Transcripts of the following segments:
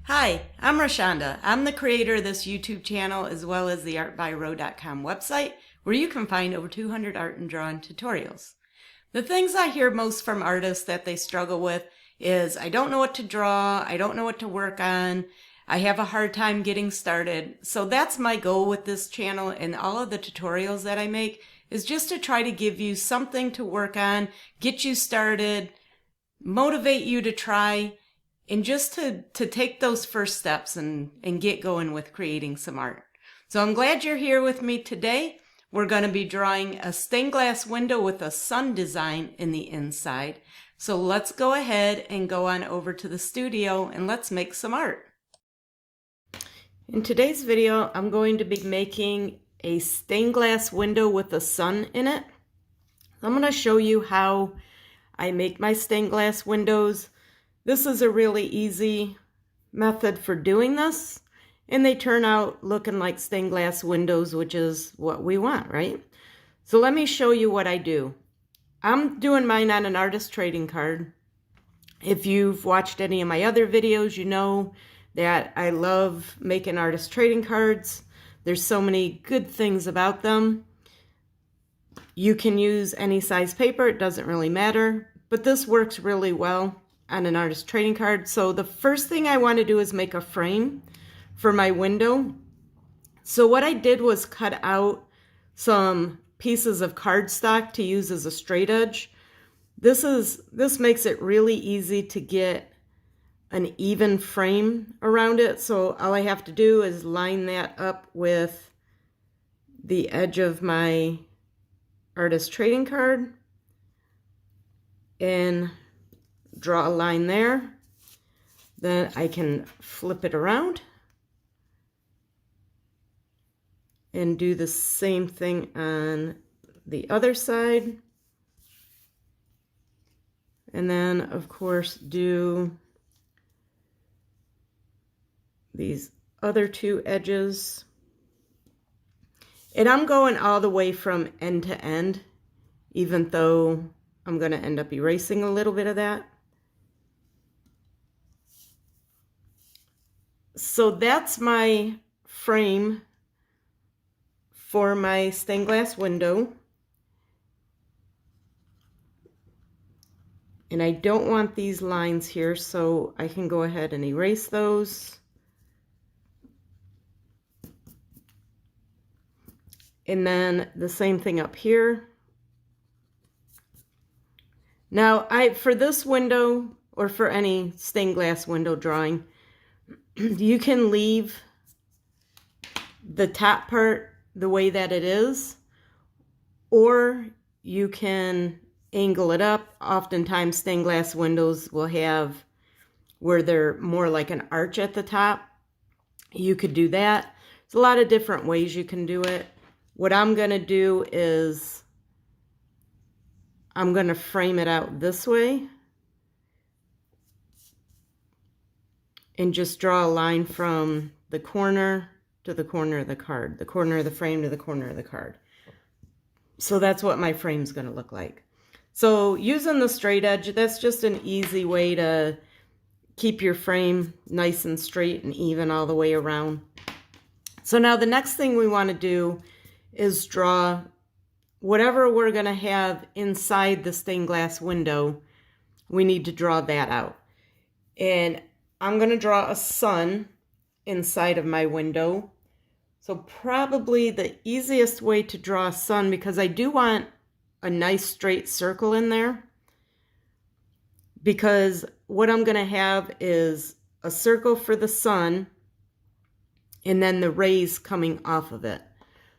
Hi, I'm Rashonda. I'm the creator of this YouTube channel as well as the artbyro.com website where you can find over 200 art and drawing tutorials. The things I hear most from artists that they struggle with is I don't know what to draw, I don't know what to work on, I have a hard time getting started. So that's my goal with this channel and all of the tutorials that I make is just to try to give you something to work on, get you started, motivate you to try, and just to take those first steps and get going with creating some art. So I'm glad you're here with me today. We're going to be drawing a stained glass window with a sun design in the inside. So let's go ahead and go on over to the studio and let's make some art. In today's video, I'm going to be making a stained glass window with a sun in it. I'm going to show you how I make my stained glass windows. This is a really easy method for doing this, and they turn out looking like stained glass windows, which is what we want, right? So let me show you what I do. I'm doing mine on an artist trading card. If you've watched any of my other videos, you know that I love making artist trading cards. There's so many good things about them. You can use any size paper, it doesn't really matter, but this works really well on an artist trading card. So the first thing I want to do is make a frame for my window. So what I did was cut out some pieces of cardstock to use as a straight edge. This makes it really easy to get an even frame around it. So all I have to do is line that up with the edge of my artist trading card and draw a line there. Then I can flip it around and do the same thing on the other side. And then, of course, do these other two edges. And I'm going all the way from end to end, even though I'm going to end up erasing a little bit of that. So that's my frame for my stained glass window. And I don't want these lines here, so I can go ahead and erase those. And then the same thing up here. Now, for this window, or for any stained glass window drawing, you can leave the top part the way that it is, or you can angle it up. Oftentimes stained glass windows will have where they're more like an arch at the top. You could do that. There's a lot of different ways you can do it. What I'm going to do is I'm going to frame it out this way and just draw a line from the corner to the corner of the card, the corner of the frame to the corner of the card. So that's what my frame's going to look like. So using the straight edge, that's just an easy way to keep your frame nice and straight and even all the way around. So now the next thing we want to do is draw whatever we're going to have inside the stained glass window. We need to draw that out. And I'm going to draw a sun inside of my window. So probably the easiest way to draw a sun, because I do want a nice straight circle in there, because what I'm going to have is a circle for the sun and then the rays coming off of it.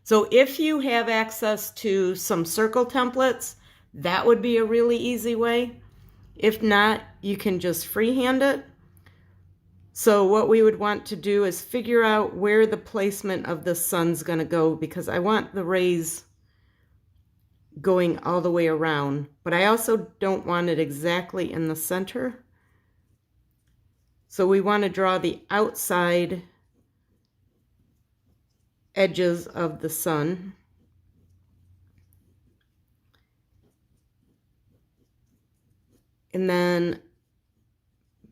So if you have access to some circle templates, that would be a really easy way. If not, you can just freehand it. So what we would want to do is figure out where the placement of the sun's going to go, because I want the rays going all the way around, but I also don't want it exactly in the center. So we want to draw the outside edges of the sun. And then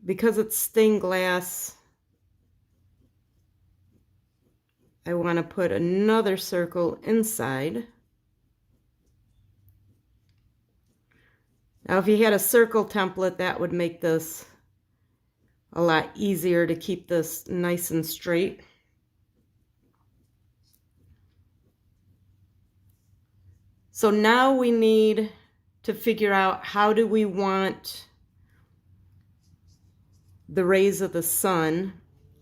because it's stained glass, I want to put another circle inside. Now if you had a circle template, that would make this a lot easier to keep this nice and straight. So now we need to figure out, how do we want the rays of the sun?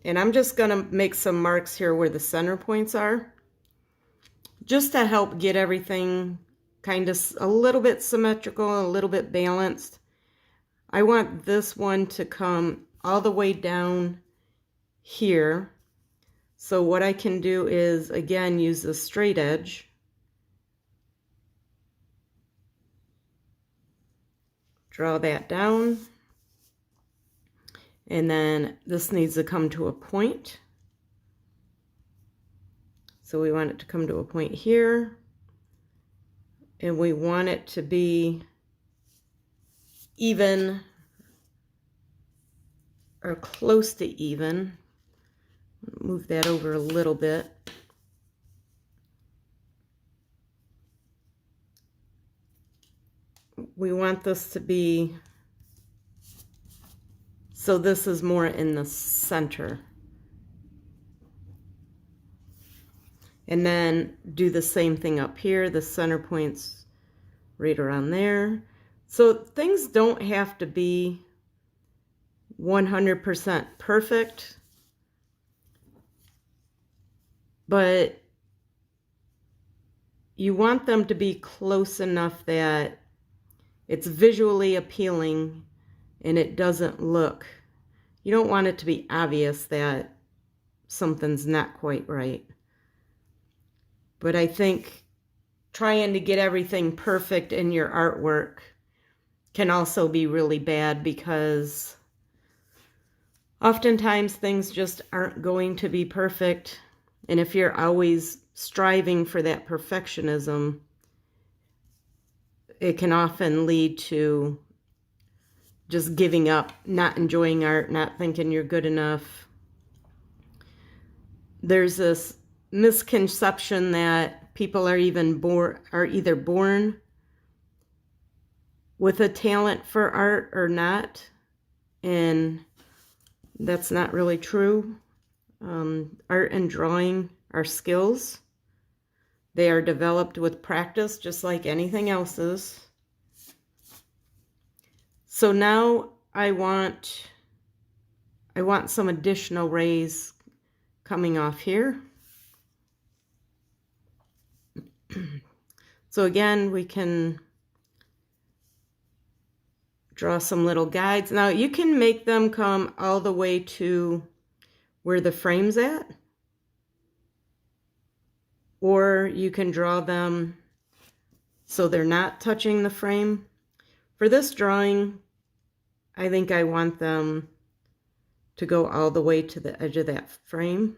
And I'm just going to make some marks here where the center points are, just to help get everything kind of a little bit symmetrical, a little bit balanced. I want this one to come all the way down here. So what I can do is, again, use the straight edge. Draw that down. And then this needs to come to a point. So we want it to come to a point here. And we want it to be even or close to even. Move that over a little bit. We want this to be, so this is more in the center. And then do the same thing up here, the center points right around there. So things don't have to be 100% perfect, but you want them to be close enough that it's visually appealing and it doesn't look, you don't want it to be obvious that something's not quite right. But I think trying to get everything perfect in your artwork can also be really bad, because oftentimes things just aren't going to be perfect. And if you're always striving for that perfectionism, it can often lead to just giving up, not enjoying art, not thinking you're good enough. There's this misconception that people are either born with a talent for art or not, and that's not really true. Art and drawing are skills. They are developed with practice, just like anything else is. So now I want some additional rays coming off here. So again, we can draw some little guides. Now you can make them come all the way to where the frame's at, or you can draw them so they're not touching the frame. For this drawing, I think I want them to go all the way to the edge of that frame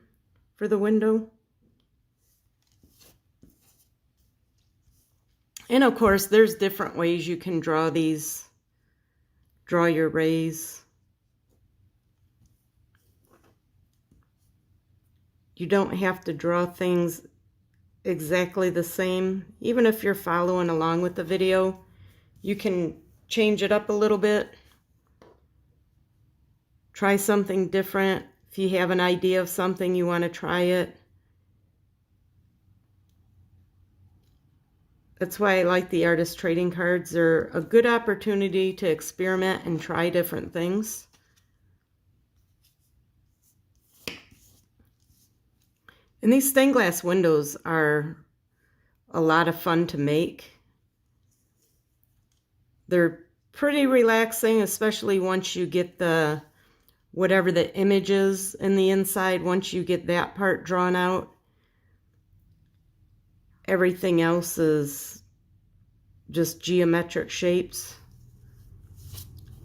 for the window. And of course, there's different ways you can draw your rays. You don't have to draw things exactly the same. Even if you're following along with the video, you can change it up a little bit. Try something different. If you have an idea of something, you want to try it. That's why I like the artist trading cards. They're a good opportunity to experiment and try different things. And these stained glass windows are a lot of fun to make. They're pretty relaxing, especially once you get whatever the image is in the inside. Once you get that part drawn out, everything else is just geometric shapes,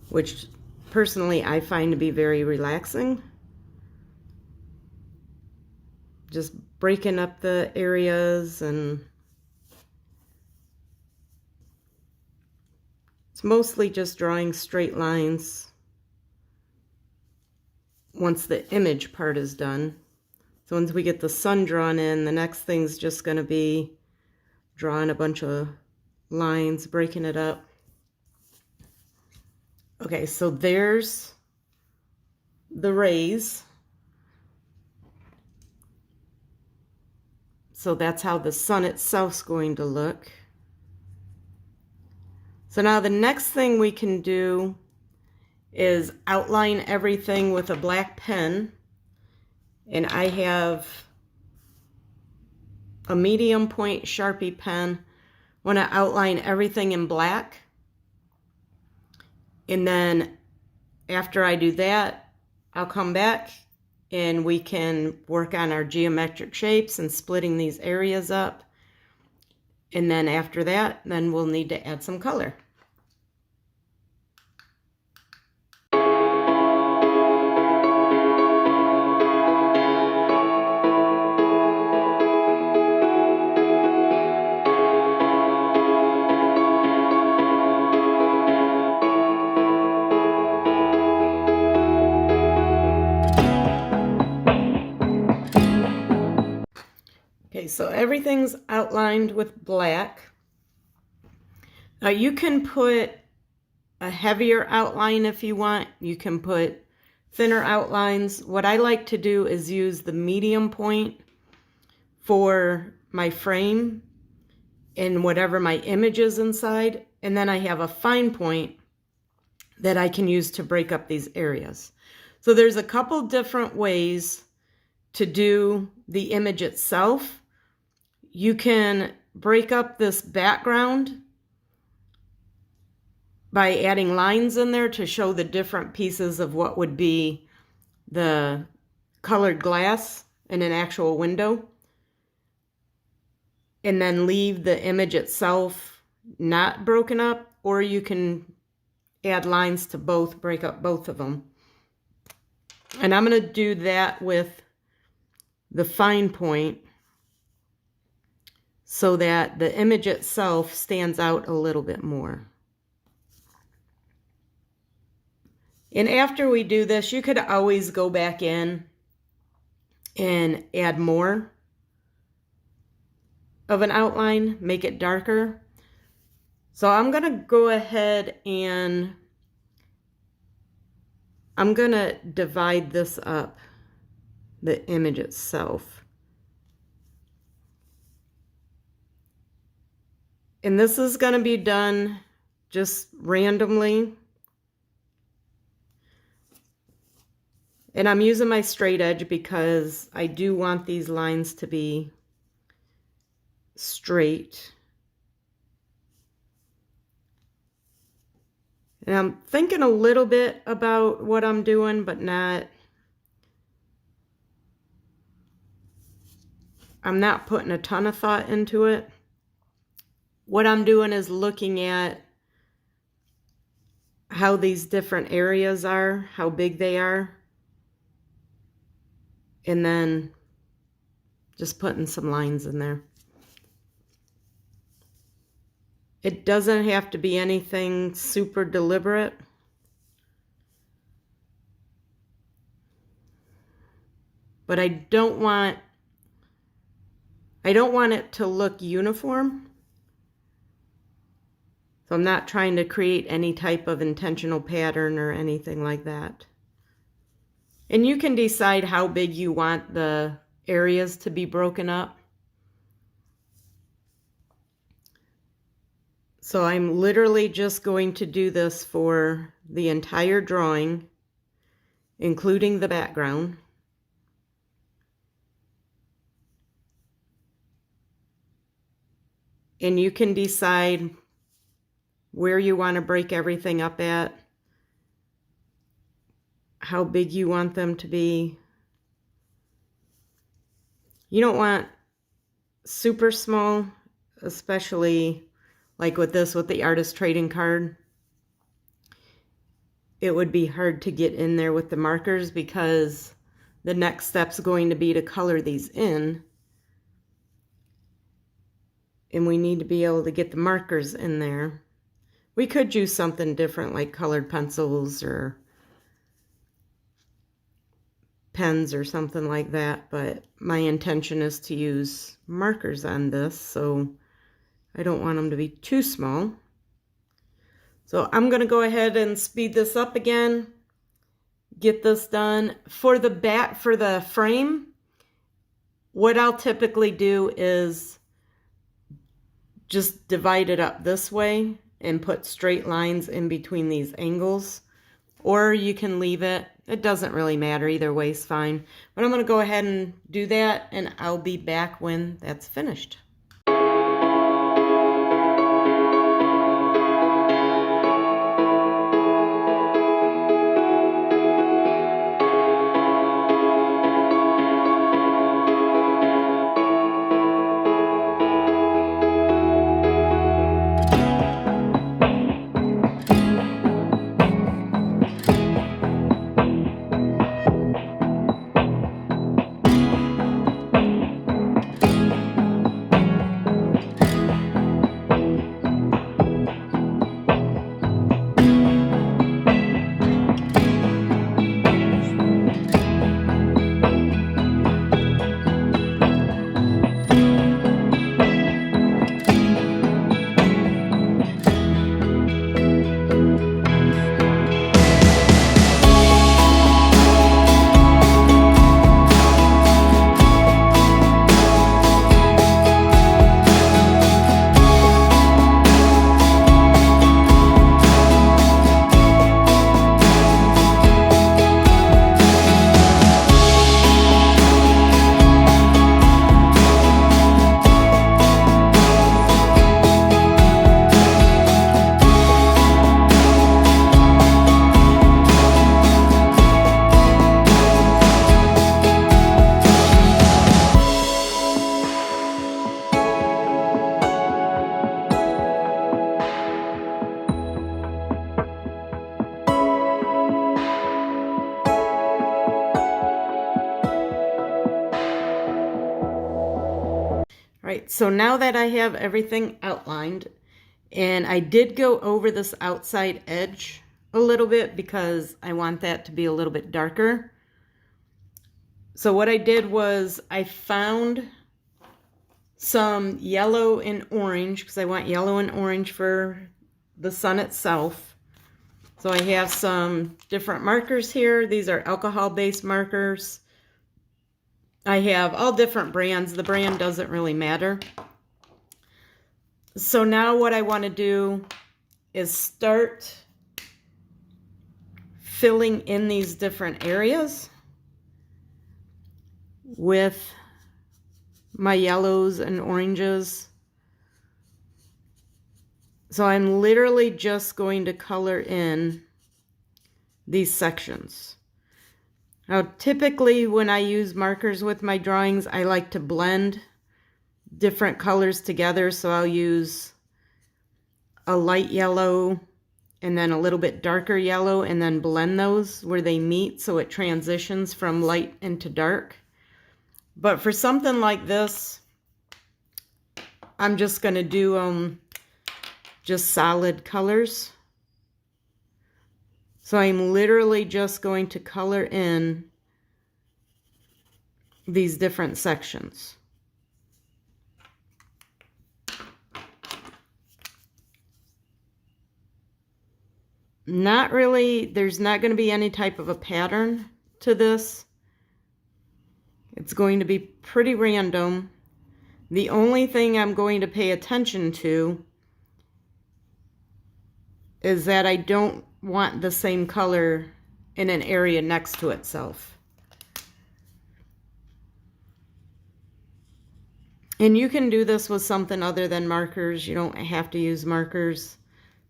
which personally I find to be very relaxing. Just breaking up the areas, and it's mostly just drawing straight lines once the image part is done. So once we get the sun drawn in, the next thing's just going to be drawing a bunch of lines, breaking it up. Okay, so there's the rays. So that's how the sun itself's going to look. So now the next thing we can do is outline everything with a black pen. And I have a medium point Sharpie pen. I want to outline everything in black. And then after I do that, I'll come back and we can work on our geometric shapes and splitting these areas up. And then after that, then we'll need to add some color. Okay, so everything's outlined with black. Now you can put a heavier outline if you want. You can put thinner outlines. What I like to do is use the medium point for my frame and whatever my image is inside. And then I have a fine point that I can use to break up these areas. So there's a couple different ways to do the image itself. You can break up this background by adding lines in there to show the different pieces of what would be the colored glass in an actual window. And then leave the image itself not broken up, or you can add lines to both, break up both of them. And I'm going to do that with the fine point so that the image itself stands out a little bit more. And after we do this, you could always go back in and add more of an outline, make it darker. So I'm going to go ahead and I'm going to divide this up, the image itself. And this is going to be done just randomly. And I'm using my straight edge because I do want these lines to be straight. And I'm thinking a little bit about what I'm doing, but I'm not putting a ton of thought into it. What I'm doing is looking at how these different areas are, how big they are, and then just putting some lines in there. It doesn't have to be anything super deliberate. But I don't want it to look uniform. So I'm not trying to create any type of intentional pattern or anything like that. And you can decide how big you want the areas to be broken up. So I'm literally just going to do this for the entire drawing, including the background. And you can decide where you want to break everything up at, how big you want them to be. You don't want super small, especially like with this, with the artist trading card. It would be hard to get in there with the markers because the next step's going to be to color these in. And we need to be able to get the markers in there. We could use something different like colored pencils or pens or something like that, but my intention is to use markers on this, so I don't want them to be too small. So I'm going to go ahead and speed this up again, get this done. For the frame, what I'll typically do is just divide it up this way and put straight lines in between these angles. Or you can leave it. It doesn't really matter. Either way is fine. But I'm going to go ahead and do that, and I'll be back when that's finished. Right, so now that I have everything outlined, and I did go over this outside edge a little bit because I want that to be a little bit darker. So what I did was I found some yellow and orange, because I want yellow and orange for the sun itself. So I have some different markers here. These are alcohol-based markers. I have all different brands. The brand doesn't really matter. So now what I want to do is start filling in these different areas with my yellows and oranges. So I'm literally just going to color in these sections. Now, typically when I use markers with my drawings, I like to blend different colors together. So I'll use a light yellow and then a little bit darker yellow and then blend those where they meet so it transitions from light into dark. But for something like this, I'm just going to do just solid colors. So I'm literally just going to color in these different sections. Not really, there's not going to be any type of a pattern to this. It's going to be pretty random. The only thing I'm going to pay attention to is that I don't want the same color in an area next to itself. And you can do this with something other than markers. You don't have to use markers.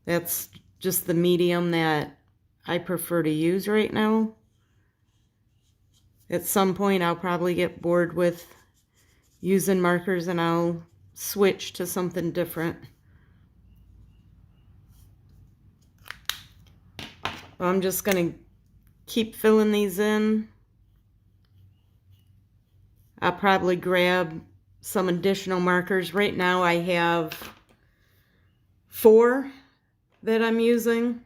That's just the medium that I prefer to use right now. At some point I'll probably get bored with using markers and I'll switch to something different. I'm just going to keep filling these in. I'll probably grab some additional markers. Right now I have 4 that I'm using,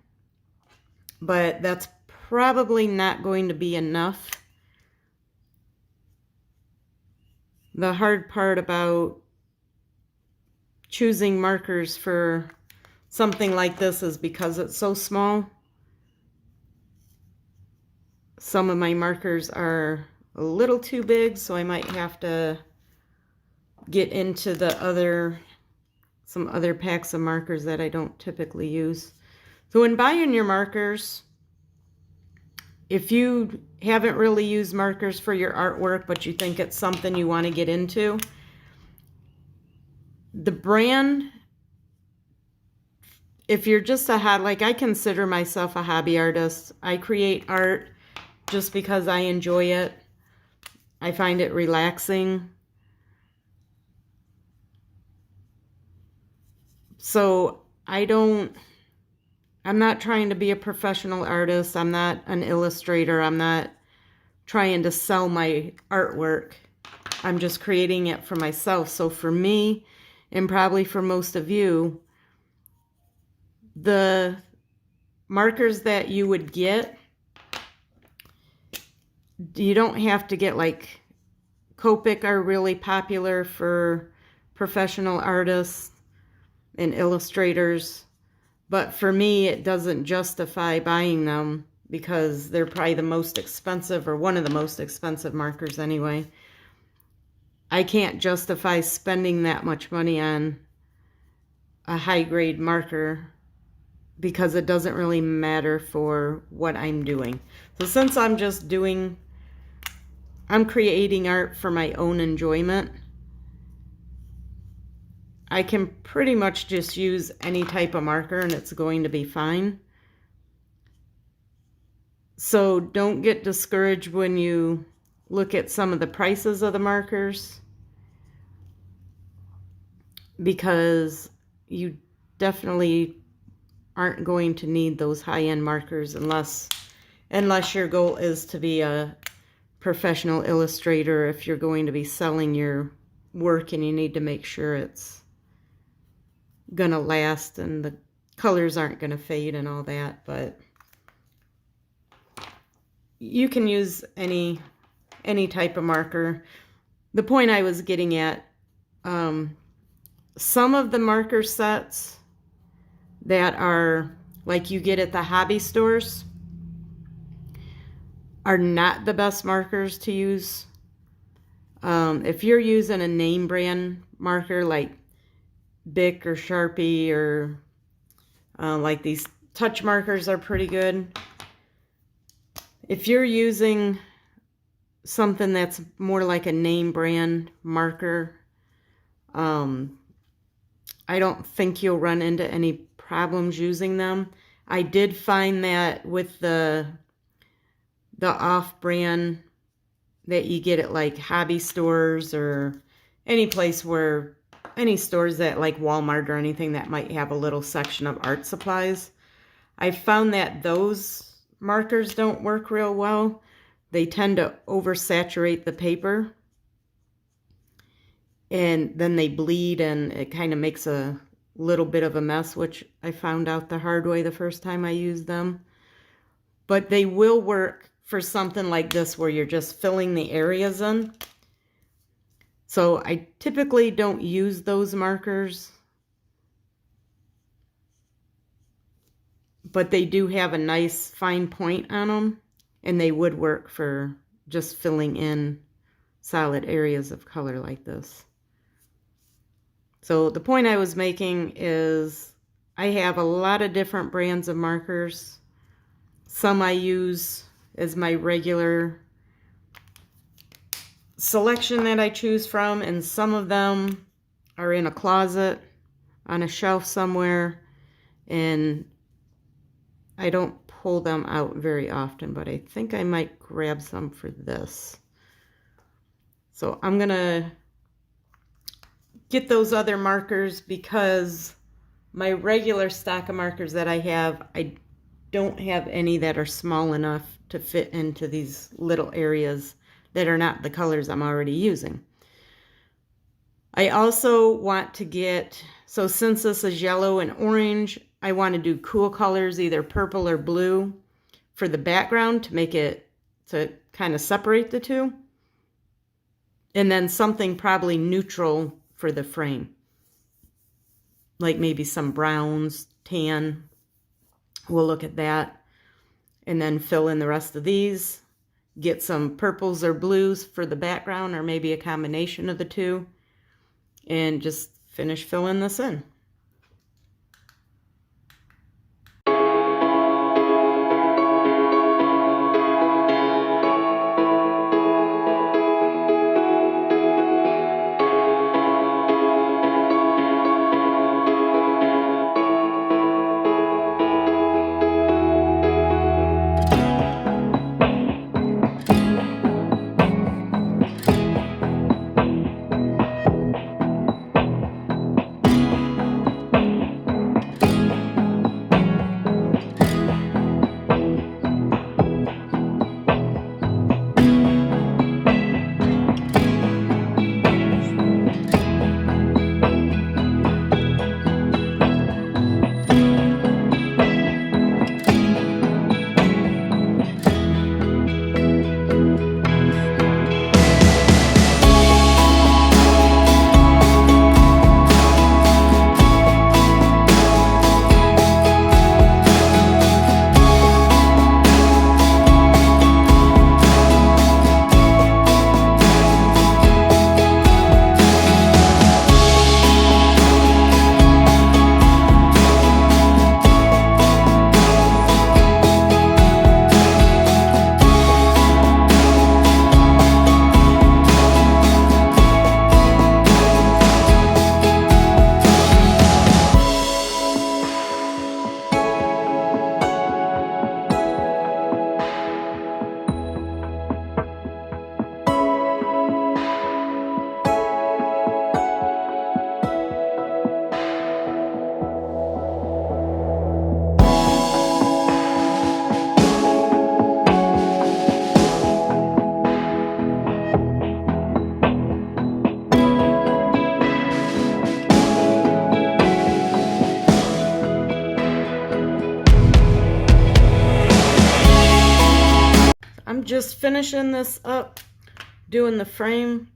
but that's probably not going to be enough the hard part about choosing markers for something like this is because it's so small. Some of my markers are a little too big, so I might have to get into some other packs of markers that I don't typically use. So when buying your markers, if you haven't really used markers for your artwork, but you think it's something you want to get into, the brand, if you're just like I consider myself a hobby artist. I create art just because I enjoy it. I find it relaxing. So I'm not trying to be a professional artist. I'm not an illustrator. I'm not trying to sell my artwork. I'm just creating it for myself. So for me, and probably for most of you, the markers that you would get, you don't have to get like Copic are really popular for professional artists and illustrators. But for me, it doesn't justify buying them because they're probably the most expensive, or one of the most expensive markers anyway. I can't justify spending that much money on a high-grade marker because it doesn't really matter for what I'm doing. So since I'm creating art for my own enjoyment, I can pretty much just use any type of marker and it's going to be fine. So don't get discouraged when you look at some of the prices of the markers, because you definitely aren't going to need those high-end markers unless your goal is to be a professional illustrator. If you're going to be selling your work and you need to make sure it's gonna last and the colors aren't gonna fade and all that, but you can use any type of marker. The point I was getting at, some of the marker sets that are like you get at the hobby stores are not the best markers to use. If you're using a name brand marker like Bic or Sharpie, or like these touch markers are pretty good. If you're using something that's more like a name brand marker, I don't think you'll run into any problems using them. I did find that with the off-brand that you get at like hobby stores or any stores that like Walmart or anything that might have a little section of art supplies, I found that those markers don't work real well. They tend to oversaturate the paper and then they bleed and it kind of makes a little bit of a mess, which I found out the hard way the first time I used them. But they will work for something like this where you're just filling the areas in. So I typically don't use those markers, but they do have a nice fine point on them, and they would work for just filling in solid areas of color like this. So the point I was making is I have a lot of different brands of markers. Some I use as my regular selection that I choose from, and some of them are in a closet on a shelf somewhere, and I don't pull them out very often, but I think I might grab some for this. So I'm gonna get those other markers because my regular stock of markers that I have, I don't have any that are small enough to fit into these little areas that are not the colors I'm already using. I also want to get, so since this is yellow and orange, I want to do cool colors, either purple or blue, for the background to make it, to kind of separate the two. And then something probably neutral for the frame. Like maybe some browns, tan. We'll look at that. And then fill in the rest of these. Get some purples or blues for the background, or maybe a combination of the two. And just finish filling this in. I'm just finishing this up, doing the frame.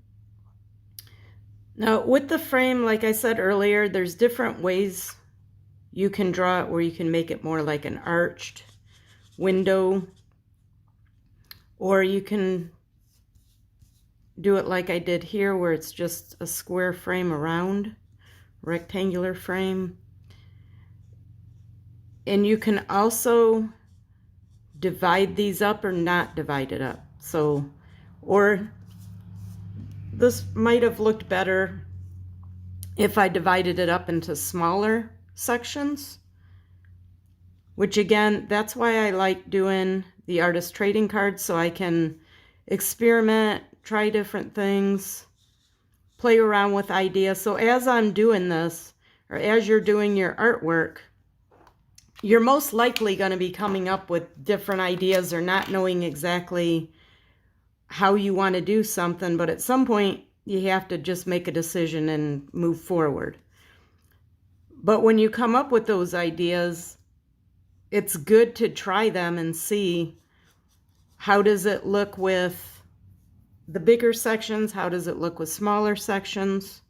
Now with the frame, like I said earlier, there's different ways you can draw it, where you can make it more like an arched window, or you can do it like I did here, where it's just a square frame around, rectangular frame. And you can also divide these up or not divide it up. So, or this might have looked better if I divided it up into smaller sections, which again, that's why I like doing the artist trading cards, so I can experiment, try different things, play around with ideas. So as I'm doing this, or as you're doing your artwork, you're most likely going to be coming up with different ideas or not knowing exactly how you want to do something, but at some point you have to just make a decision and move forward. But when you come up with those ideas, it's good to try them and see, how does it look with the bigger sections? How does it look with smaller sections?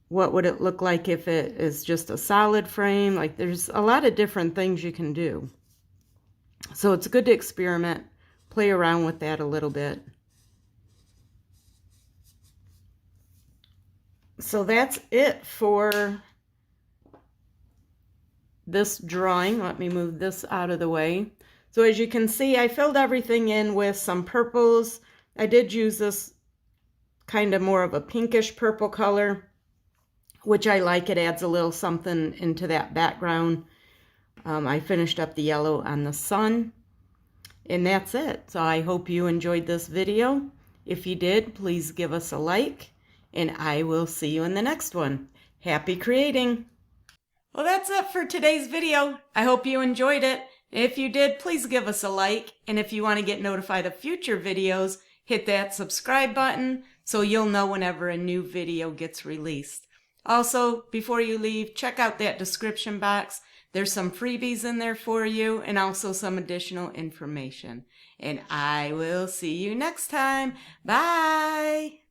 What would it look like if it is just a solid frame? Like, there's a lot of different things you can do. So it's good to experiment, play around with that a little bit. So that's it for this drawing. Let me move this out of the way. So as you can see, I filled everything in with some purples. I did use this kind of more of a pinkish purple color, which I like. It adds a little something into that background. I finished up the yellow on the sun, and that's it. So I hope you enjoyed this video. If you did, please give us a like, and I will see you in the next one. Happy creating! Well, that's it for today's video. I hope you enjoyed it. If you did, please give us a like, and if you want to get notified of future videos, hit that subscribe button so you'll know whenever a new video gets released. Also, before you leave, check out that description box. There's some freebies in there for you and also some additional information. And I will see you next time. Bye!